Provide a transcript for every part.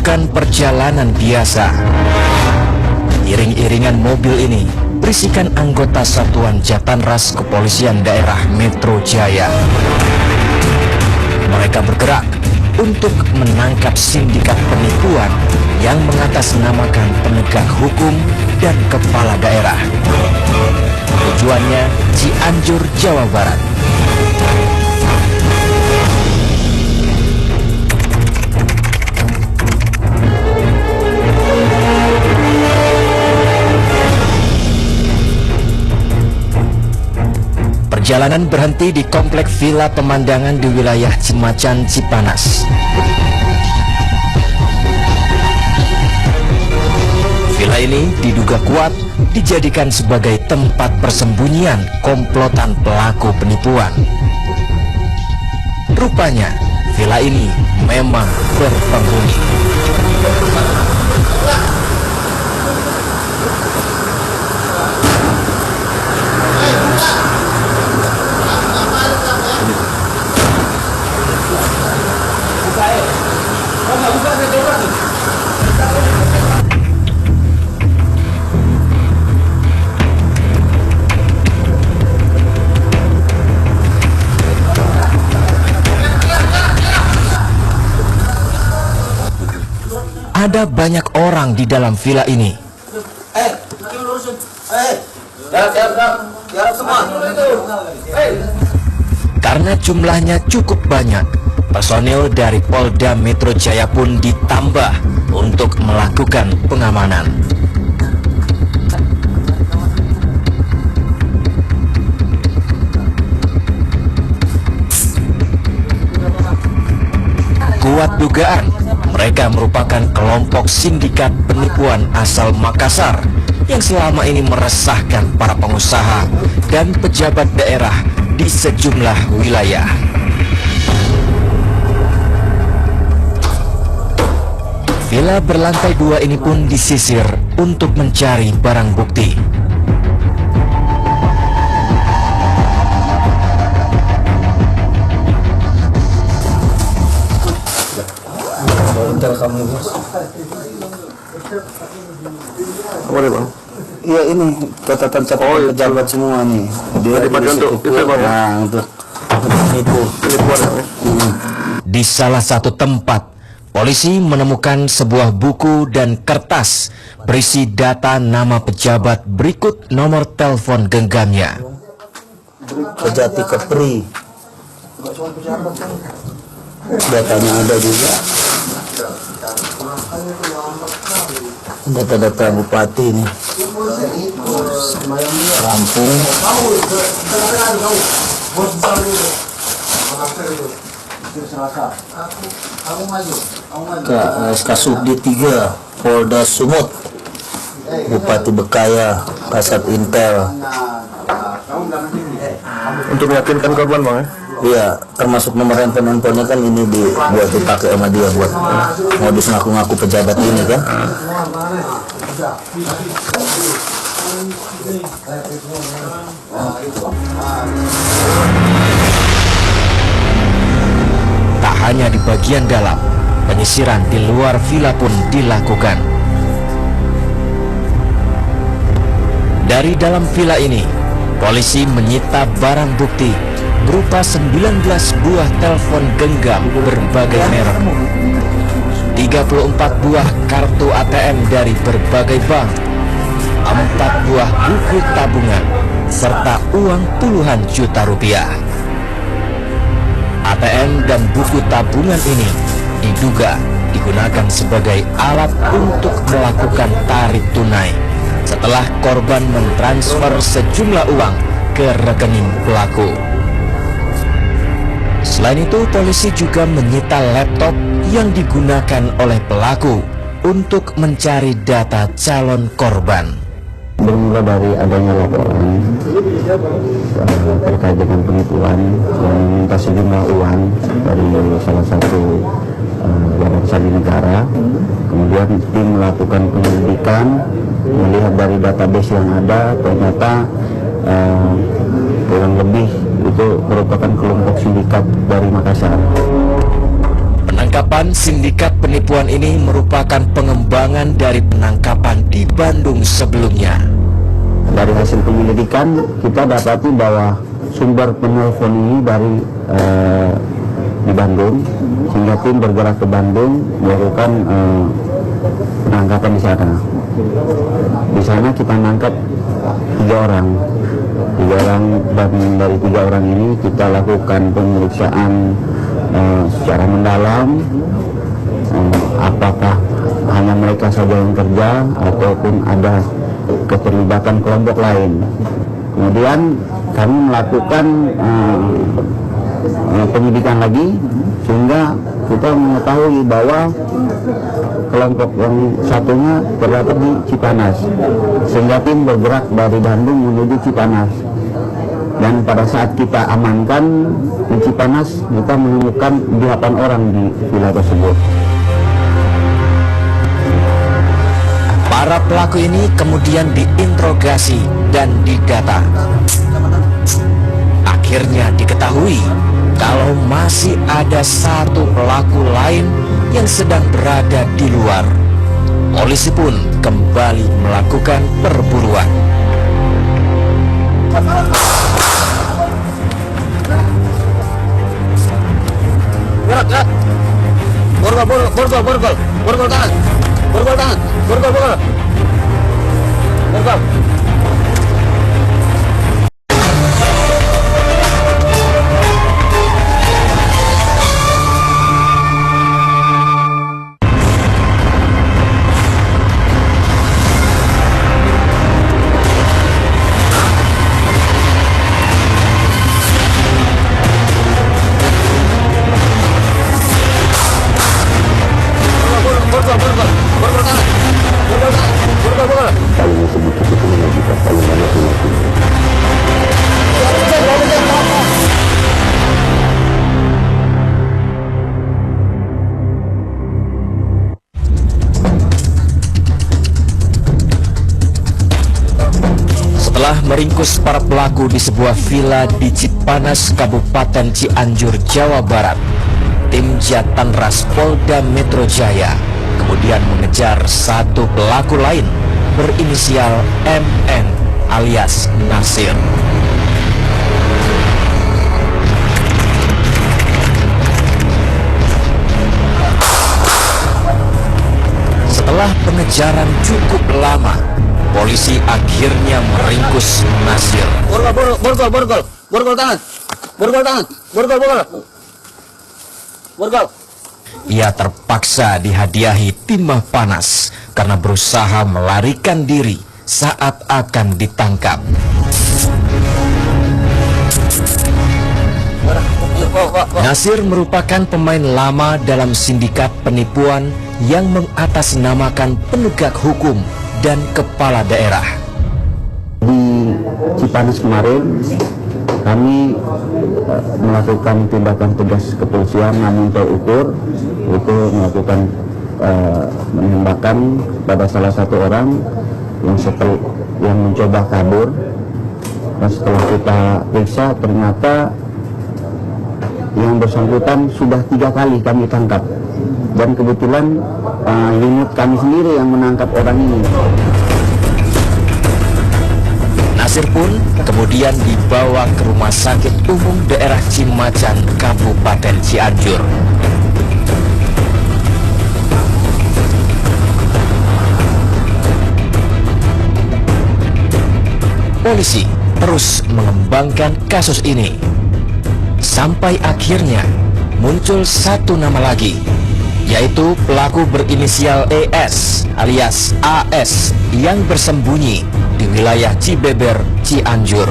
bukan perjalanan biasa. Iring-iringan mobil ini berisikan anggota Satuan Jatanras Kepolisian Daerah Metro Jaya. Mereka bergerak untuk menangkap sindikat penipuan yang mengatasnamakan penegak hukum dan kepala daerah. Tujuannya Cianjur, Jawa Barat. Perjalanan berhenti di komplek Villa Pemandangan di wilayah Cimacan, Cipanas. Villa ini diduga kuat dijadikan sebagai tempat persembunyian komplotan pelaku penipuan. Rupanya, villa ini memang berpenghuni. Ada banyak orang di dalam villa ini. Karena jumlahnya cukup banyak, personil dari Polda Metro Jaya pun ditambah untuk melakukan pengamanan. Kuat dugaan mereka merupakan kelompok sindikat penipuan asal Makassar yang selama ini meresahkan para pengusaha dan pejabat daerah di sejumlah wilayah. Villa berlantai 2 ini pun disisir untuk mencari barang bukti. Kamu bos. Apa nih bang? Iya ini catatan pejabat semua nih. Dia dipakai untuk itu bang. Nah untuk penipuan. Di salah satu tempat, polisi menemukan sebuah buku dan kertas berisi data nama pejabat berikut nomor telepon genggamnya. Kejati Kepri. Datanya ada juga. Data-data bupati nih. Lampung. Kasubdi 3 Polda Sumut, Bupati Bekaya, Kasat Intel. Untuk meyakinkan korban bang ya? Iya, termasuk nomor handphone-handphonenya kan ini dibuat dipakai sama dia buat modus ngaku-ngaku pejabat ini kan. Tak hanya di bagian dalam, penyisiran di luar villa pun dilakukan. Dari dalam villa ini, polisi menyita barang bukti berupa 19 buah telepon genggam berbagai merek, 34 buah kartu ATM dari berbagai bank, 4 buah buku tabungan, serta uang puluhan juta rupiah. ATM dan buku tabungan ini diduga digunakan sebagai alat untuk melakukan tarik tunai setelah korban mentransfer sejumlah uang ke rekening pelaku. Selain itu, polisi juga menyita laptop yang digunakan oleh pelaku untuk mencari data calon korban. Bermula dari adanya laporan terkait dengan penipuan yang meminta sejumlah uang dari salah satu badan sandi negara. Kemudian tim melakukan penyelidikan, melihat dari database yang ada, ternyata kurang lebih itu merupakan kelompok sindikat dari Makassar. Penangkapan sindikat penipuan ini merupakan pengembangan dari penangkapan di Bandung sebelumnya. Dari hasil penyelidikan kita dapati bahwa sumber penelpon ini dari di Bandung, sehingga tim bergerak ke Bandung melakukan penangkapan di sana. Di sana kita nangkap 3 orang, dan dari 3 orang ini kita lakukan pemeriksaan secara mendalam, apakah hanya mereka saja yang kerja ataupun ada keterlibatan kelompok lain. Kemudian kami melakukan penyidikan lagi sehingga kita mengetahui bahwa kelompok yang satunya terdapat di Cipanas, sehingga tim bergerak dari Bandung menuju Cipanas. Dan pada saat kita amankan di Cipanas, kita menemukan 8 orang di villa tersebut. Para pelaku ini kemudian diinterogasi dan didata. Akhirnya diketahui kalau masih ada 1 pelaku lain yang sedang berada di luar. Polisi pun kembali melakukan perburuan. Borgol tangan. Setelah meringkus para pelaku di sebuah villa di Cipanas, Kabupaten Cianjur, Jawa Barat, tim Jatanras Polda Metro Jaya kemudian mengejar 1 pelaku lain berinisial MN alias Nasir. Setelah pengejaran cukup lama, polisi akhirnya meringkus Nasir. Borgol tangan. Ia terpaksa dihadiahi timah panas karena berusaha melarikan diri saat akan ditangkap. Nasir merupakan pemain lama dalam sindikat penipuan yang mengatasnamakan penegak hukum dan kepala daerah. Di Cipanas kemarin kami melakukan tindakan tegas kepolisian namun terukur, itu melakukan penembakan pada salah satu orang yang mencoba kabur. Dan setelah kita periksa ternyata yang bersangkutan sudah 3 kali kami tangkap, dan kebetulan unit kami sendiri yang menangkap orang ini. Nasir pun kemudian dibawa ke Rumah Sakit Umum Daerah Cimacan, Kabupaten Cianjur. Polisi terus mengembangkan kasus ini sampai akhirnya muncul 1 nama lagi, yaitu pelaku berinisial ES alias AS yang bersembunyi di wilayah Cibeber, Cianjur.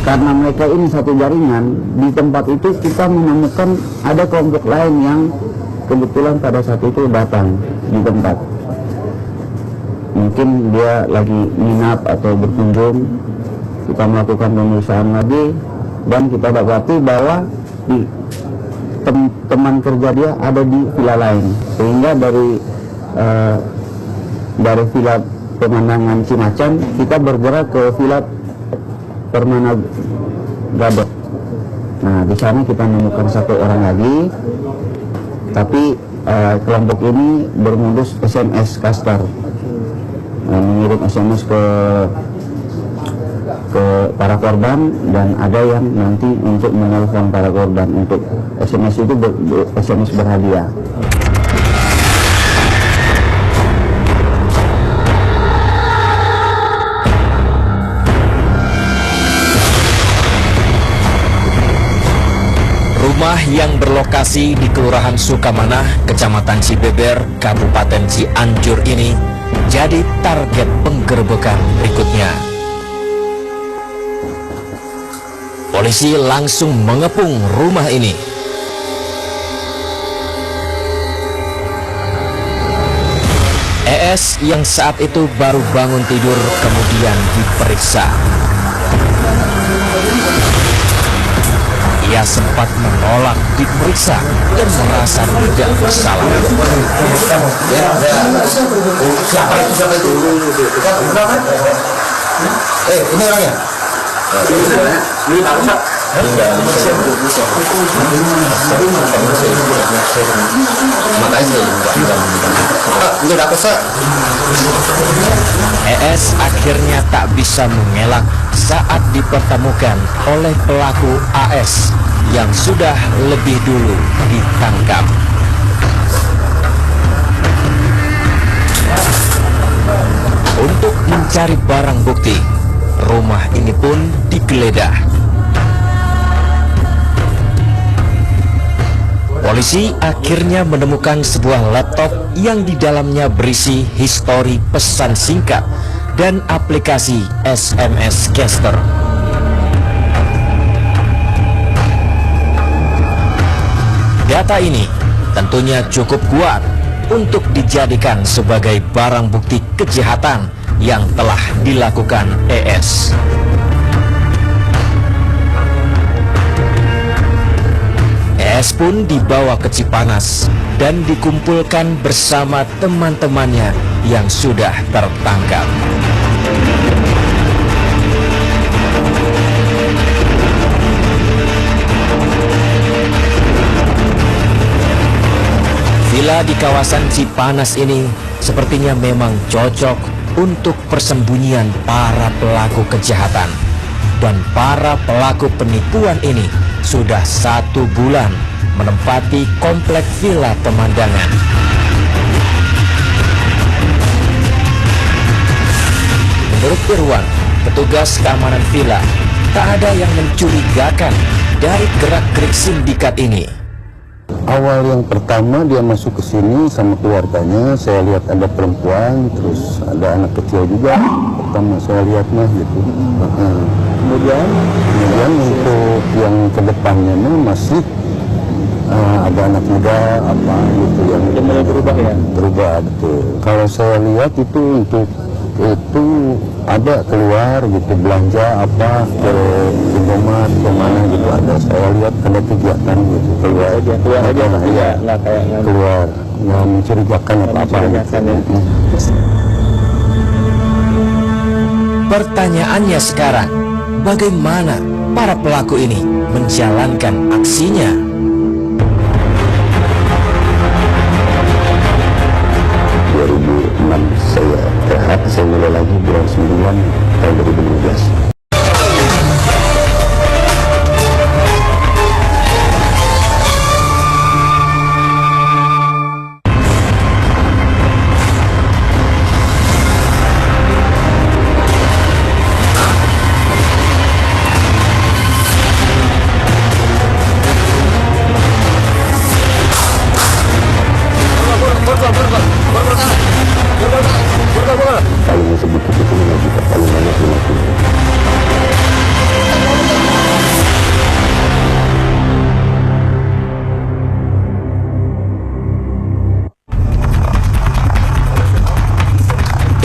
Karena mereka ini satu jaringan, di tempat itu kita menemukan ada kelompok lain yang kebetulan pada saat itu datang di tempat. Mungkin dia lagi nginap atau berkunjung. Kita melakukan pemeriksaan lagi dan kita dapati bahwa teman kerja dia ada di villa lain, sehingga dari villa Pemandangan Cimacan kita bergerak ke villa Permana Gadot. Nah, di sana kita menemukan 1 orang lagi tapi kelompok ini bermodus SMS kasar, mengirim SMS ke para korban, dan ada yang nanti untuk menelpon para korban. Untuk SMS itu SMS berhadiah. Rumah yang berlokasi di Kelurahan Sukamanah, Kecamatan Cibeber, Kabupaten Cianjur ini jadi target penggerbekan berikutnya. Polisi langsung mengepung rumah ini. ES yang saat itu baru bangun tidur kemudian diperiksa. Ia sempat menolak diperiksa dan merasa tidak bersalah. Ini orangnya? ES akhirnya tak bisa mengelak saat dipertemukan oleh pelaku AS yang sudah lebih dulu ditangkap. Untuk mencari barang bukti, rumah ini pun digeledah. Polisi akhirnya menemukan sebuah laptop yang di dalamnya berisi histori pesan singkat dan aplikasi SMS Caster. Data ini tentunya cukup kuat untuk dijadikan sebagai barang bukti kejahatan yang telah dilakukan ES. ES pun dibawa ke Cipanas dan dikumpulkan bersama teman-temannya yang sudah tertangkap. Villa di kawasan Cipanas ini sepertinya memang cocok untuk persembunyian para pelaku kejahatan. Dan para pelaku penipuan ini sudah 1 bulan menempati komplek Villa Pemandangan. Menurut Irwan, petugas keamanan villa, tak ada yang mencurigakan dari gerak-gerik sindikat ini. Awal yang pertama dia masuk ke sini sama keluarganya, saya lihat ada perempuan, terus ada anak kecil juga. Pertama saya lihat mah gitu. Kemudian untuk yang kedepannya masih ada anak muda apa gitu yang mulai berubah ya. Berubah betul. Kalau saya lihat itu untuk itu ada keluar gitu belanja apa ke Indomaret kemana gitu, ada saya lihat ada kegiatan gitu keluar aja nggak kayak keluar nggak mencurigakan apa-apa gitu. Pertanyaannya sekarang, bagaimana para pelaku ini menjalankan aksinya? Saya mulai lagi bulan 9 tahun 2012.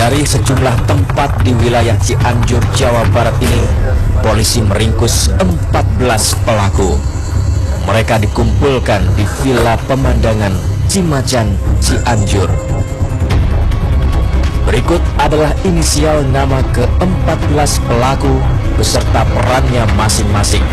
Dari sejumlah tempat di wilayah Cianjur, Jawa Barat ini, polisi meringkus 14 pelaku. Mereka dikumpulkan di Villa Pemandangan Cimacan, Cianjur. Berikut adalah inisial nama ke-14 pelaku beserta perannya masing-masing.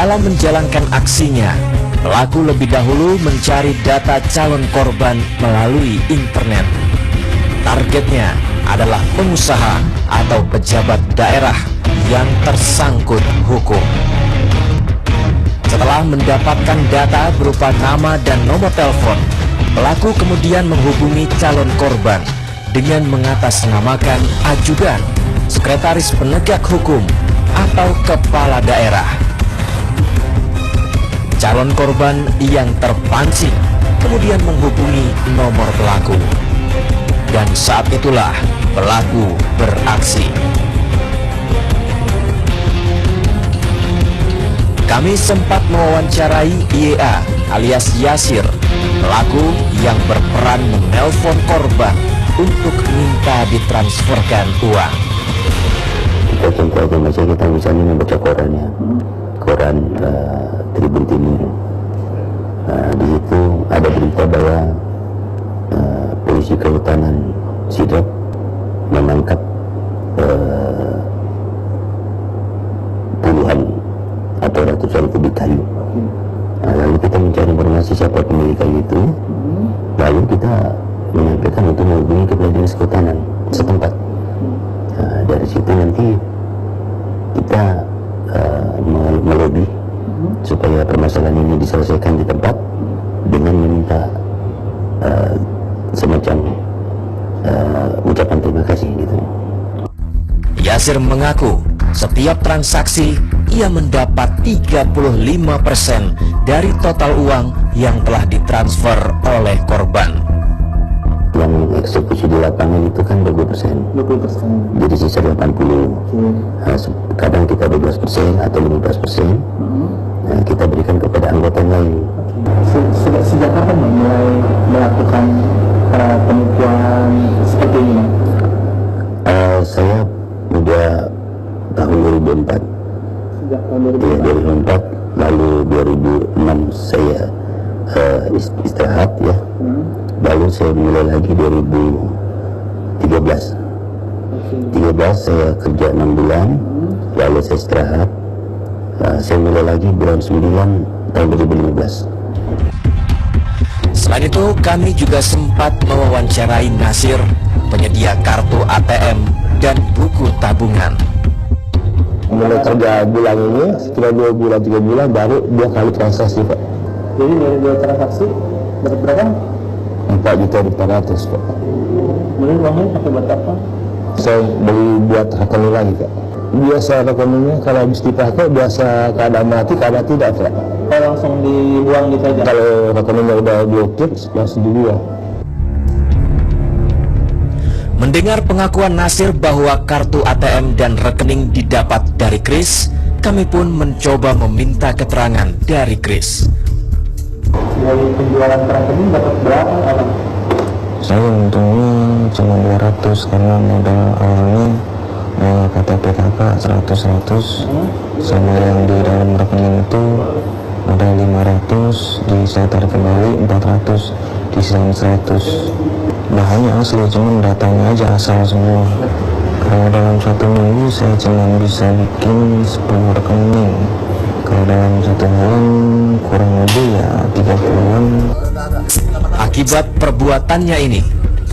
Dalam menjalankan aksinya, pelaku lebih dahulu mencari data calon korban melalui internet. Targetnya adalah pengusaha atau pejabat daerah yang tersangkut hukum. Setelah mendapatkan data berupa nama dan nomor telepon, pelaku kemudian menghubungi calon korban dengan mengatasnamakan ajudan, sekretaris penegak hukum, atau kepala daerah. Calon korban yang terpancing kemudian menghubungi nomor pelaku. Dan saat itulah pelaku beraksi. Kami sempat mewawancarai YA alias Yasir, pelaku yang berperan menelpon korban untuk minta ditransferkan uang. Kita contoh aja, misalnya kita misalnya membaca korannya, koran Tribun Timur. Di situ ada berita bahwa polisi kehutanan Sidrap menangkap puluhan atau ratusan kubik kayu. Lalu kita mencari informasi siapa pemilik kayu itu, lalu kita menyampaikan untuk menghubungi kepala dinas kehutanan setempat. Dari situ nanti kita melobi supaya permasalahan ini diselesaikan di tempat dengan meminta semacam ucapan terima kasih gitu. Yasir mengaku setiap transaksi ia mendapat 35% dari total uang yang telah ditransfer oleh korban. Yang eksekusi di lapangan itu kan 20%. Jadi sisa 80. Kadang kita 12% atau 15%. Kita berikan kepada anggota lain. Sejak kapan mulai melakukan penipuan seperti ini? Saya udah tahun 2004. Sejak tahun 2004, lalu 2006 saya istirahat ya. Lalu saya mulai lagi 2013. 13 saya kerja 6 bulan, lalu saya istirahat. Saya mulai lagi bulan 9 tahun 2015. Selain itu, kami juga sempat mewawancarai Nasir, penyedia kartu ATM dan buku tabungan. Mulai kerja bulan ini, setelah 2 bulan, 3 bulan, baru 2 kali transaksi, Pak. Jadi dari 2 transaksi dapat berapa? 4.400.000, Pak. Kemudian uangnya pakai buat apa? Saya beli buat rekening lagi, Pak. Biasa rekeningnya kalau habis dipakai, biasa keadaan mati, keadaan tidak, Pak. Oh, langsung dibuang gitu aja? Kalau rekeningnya udah blokir, langsung dibuang. Mendengar pengakuan Nasir bahwa kartu ATM dan rekening didapat dari Kris, kami pun mencoba meminta keterangan dari Kris. Dari penjualan rekening dapat berapa? Saya untungnya cuma 200 karena modal awalnya KTP kakak 100 sama yang di dalam rekening itu ada 500, saya tarik kembali 400, disisain 100. Bahannya asli, cuman datanya aja asal semua. Kalau dalam 1 minggu saya cuma bisa bikin 10 rekening. Kalau dalam 1 bulan kurang lebih ya 30-an. Akibat perbuatannya ini,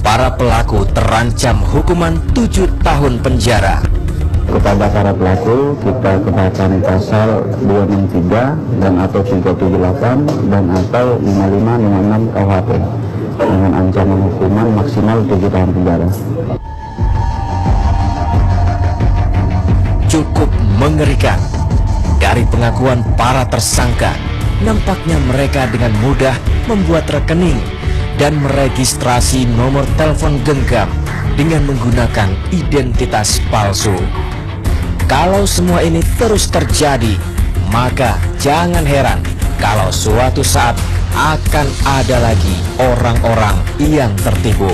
para pelaku terancam hukuman 7 tahun penjara. Kepada para pelaku kita kenakan pasal 263 dan atau 378 dan atau 5556 KUHP dengan ancaman hukuman maksimal 7 tahun penjara. Cukup mengerikan. Dari pengakuan para tersangka, nampaknya mereka dengan mudah membuat rekening dan meregistrasi nomor telepon genggam dengan menggunakan identitas palsu. Kalau semua ini terus terjadi, maka jangan heran kalau suatu saat akan ada lagi orang-orang yang tertipu.